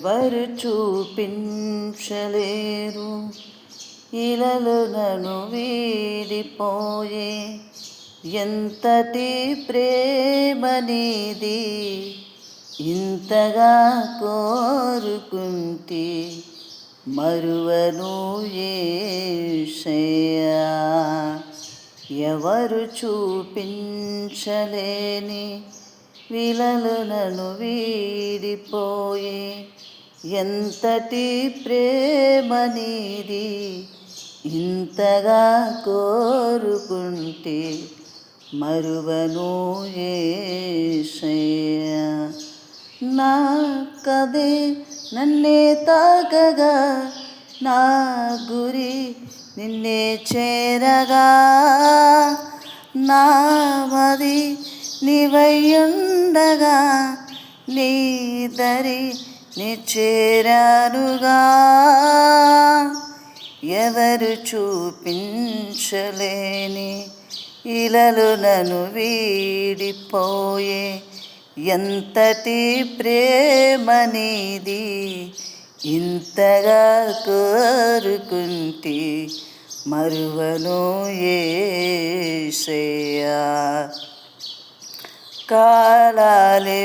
ఎవరు చూపించలేరు ఇలలో నన్ను వీడిపోయే ఎంతటి ప్రేమ నీది ఇంతగా కోరుకుంటే మరువను యేసయ్యా. ఎవరు చూపించలేని విలలో నన్ను వీడిపోయే ఎంతటి ప్రేమ నీది ఇంతగా కోరుకుంటే మరువను యేసయ్యా. నా కదే నన్నే తాకగా నా గురి నిన్నే చేరగా నా మది నీవయ్యుండగా నీ దరి నీ చేరానుగా. ఎవరు చూపించలేని ఇలలో నన్ను వీడిపోయే ఎంతటి ప్రేమ నీది ఇంతగా కోరుకుంటే మరువను యేసయ్యా. కాలాలే